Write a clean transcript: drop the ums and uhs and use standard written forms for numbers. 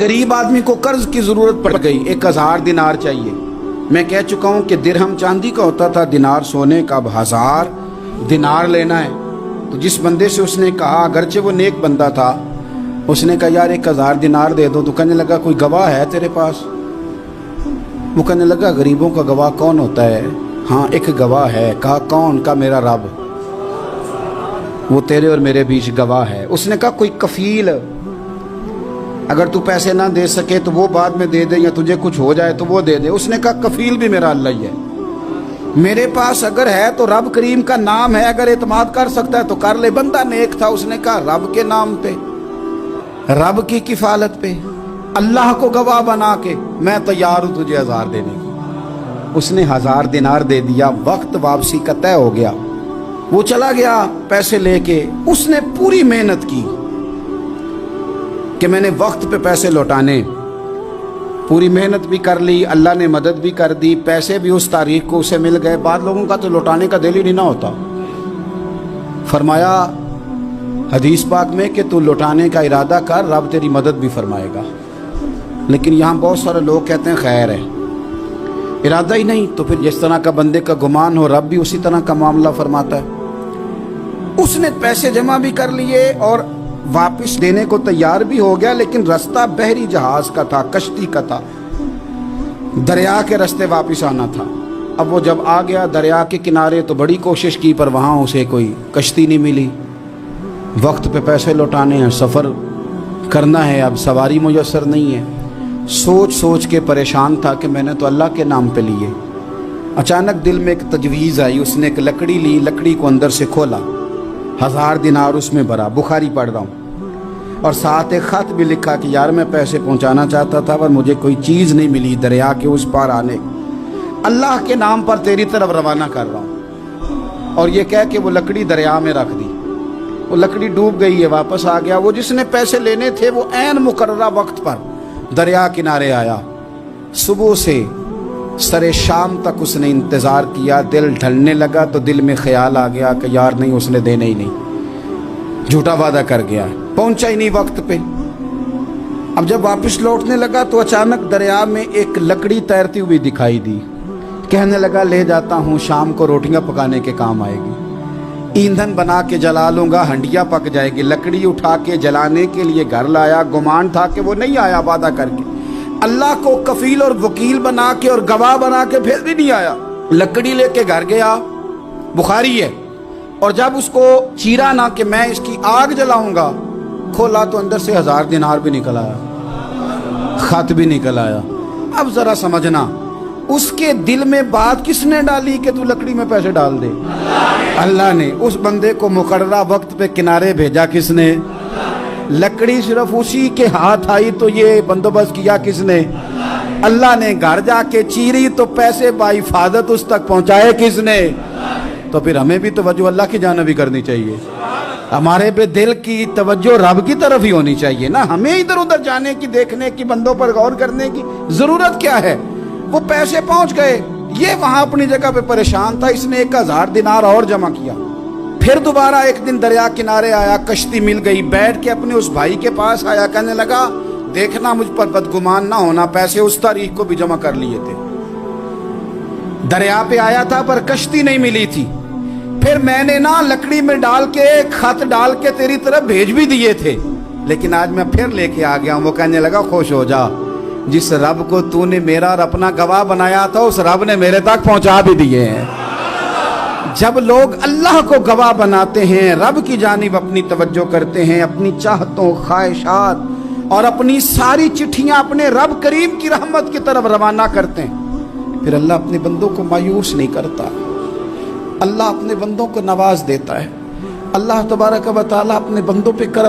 गरीब आदमी को कर्ज की जरूरत पड़ गई, 1000 दिनार चाहिए। मैं कह चुका हूं कि दिरहम चांदी का होता था, दिनार सोने का। अब 1000 दिनार लेना है। तो जिस बंदे से उसने कहा, अगरचे वो नेक बंदा था, उसने कहा यार 1000 दिनार दे दो। तो कहने लगा कोई गवाह है तेरे पास? वो कहने लगा गरीबों का गवाह कौन होता है? हाँ एक गवाह है। कहा कौन? का मेरा रब, वो तेरे और मेरे बीच गवाह है। उसने कहा कोई कफील, अगर तू पैसे ना दे सके तो वो बाद में दे दे, या तुझे कुछ हो जाए तो वो दे दे। उसने कहा कफील भी मेरा अल्लाह ही है। मेरे पास अगर है तो रब करीम का नाम है, अगर एतमाद कर सकता है तो कर ले। बंदा नेक था, उसने कहा रब के नाम पे, रब की किफालत पे, अल्लाह को गवाह बना के मैं तैयार हूं तुझे 1000 देने की। उसने 1000 दिनार दे दिया। वक्त वापसी का तय हो गया। वो चला गया पैसे लेके। उसने पूरी मेहनत की कि मैंने वक्त पे पैसे लौटाने, पूरी मेहनत भी कर ली, अल्लाह ने मदद भी कर दी, पैसे भी उस तारीख को उसे मिल गए। बाद लोगों का तो लौटाने का दिल ही नहीं ना होता। फरमाया हदीस पाक में कि तू लौटाने का इरादा कर, रब तेरी मदद भी फरमाएगा। लेकिन यहाँ बहुत सारे लोग कहते हैं खैर है, इरादा ही नहीं। तो फिर जिस तरह का बंदे का गुमान हो, रब भी उसी तरह का मामला फरमाता है। उसने पैसे जमा भी कर लिए और वापस देने को तैयार भी हो गया, लेकिन रास्ता बहरी जहाज का था, कश्ती का था, दरिया के रास्ते वापस आना था। अब वो जब आ गया दरिया के किनारे तो बड़ी कोशिश की, पर वहाँ उसे कोई कश्ती नहीं मिली। वक्त पे पैसे लौटाने हैं, सफ़र करना है, अब सवारी मुयस्सर नहीं है। सोच सोच के परेशान था कि मैंने तो अल्लाह के नाम पे लिए। अचानक दिल में एक तजवीज़ आई। उसने एक लकड़ी ली, लकड़ी को अंदर से खोला, 1000 दिनार उसमें भरा। बुखारी पढ़ रहा हूँ, और साथ एक ख़त भी लिखा कि यार मैं पैसे पहुँचाना चाहता था पर मुझे कोई चीज़ नहीं मिली दरिया के उस पार आने, अल्लाह के नाम पर तेरी तरफ रवाना कर रहा हूँ। और ये कह के वो लकड़ी दरिया में रख दी। वो लकड़ी डूब गई है, वापस आ गया। वो जिसने पैसे लेने थे वो ऐन मुकर्ररा वक्त पर दरिया किनारे आया। सुबह से सरे शाम तक उसने इंतज़ार किया। दिल ढलने लगा तो दिल में ख्याल आ गया कि यार नहीं, उसने देने ही नहीं, झूठा वादा कर गया, पहुंचा ही नहीं वक्त पे। अब जब वापस लौटने लगा तो अचानक दरिया में एक लकड़ी तैरती हुई दिखाई दी। कहने लगा ले जाता हूँ, शाम को रोटियां पकाने के काम आएगी, ईंधन बना के जला लूंगा, हंडिया पक जाएगी। लकड़ी उठा के जलाने के लिए घर लाया। गुमान था कि वो नहीं आया वादा करके। अल्लाह को कफील और वकील बना के और गवाह बना के फिर भी नहीं आया। लकड़ी लेके घर गया, बुखारी है, और जब उसको चीरा ना कि मैं इसकी आग जलाऊंगा, खोला तो अंदर से 1000 दिनार भी निकल आया, खत भी निकल आया। अब जरा समझना, उसके दिल में बात किसने डाली कि तू लकड़ी में पैसे डाल दे? अल्लाह ने। उस बंदे को मुकर्ररा वक्त पे किनारे भेजा किसने? लकड़ी सिर्फ उसी के हाथ आई तो ये बंदोबस्त किया किसने? अल्लाह ने। घर जाके चीरी तो पैसे बाहिफाजत उस तक पहुंचाए किसने? तो फिर हमें भी तवज्जो अल्लाह की जानिब भी करनी चाहिए। हमारे पे दिल की तवज्जो रब की तरफ ही होनी चाहिए ना। हमें इधर उधर जाने की, देखने की, बंदों पर गौर करने की जरूरत क्या है? वो पैसे पहुंच गए, ये वहां अपनी जगह पे परेशान था। इसने 1000 दिनार और जमा किया। फिर दोबारा एक दिन दरिया किनारे आया, कश्ती मिल गई, बैठ के अपने उस भाई के पास आया। कहने लगा देखना मुझ पर बदगुमान ना होना, पैसे उस तारीख को भी जमा कर लिए थे। दरिया पे आया था पर कश्ती नहीं मिली थी। फिर मैंने ना लकड़ी में डाल के, खत डाल के तेरी तरफ भेज भी दिए थे, लेकिन आज मैं फिर लेके आ गया हूं। वो कहने लगा खुश हो जा, जिस रब को तूने मेरा और अपना गवाह बनाया था उस रब ने मेरे तक पहुंचा भी दिए हैं। जब लोग अल्लाह को गवाह बनाते हैं, रब की जानिब अपनी तवज्जो करते हैं, अपनी चाहतों, ख्वाहिशात और अपनी सारी चिट्ठियां अपने रब करीम की रहमत की तरफ रवाना करते हैं, फिर अल्लाह अपने बंदों को मायूस नहीं करता। अल्लाह अपने बंदों को नवाज देता है। अल्लाह तबारक व तआला अपने बंदों पे करम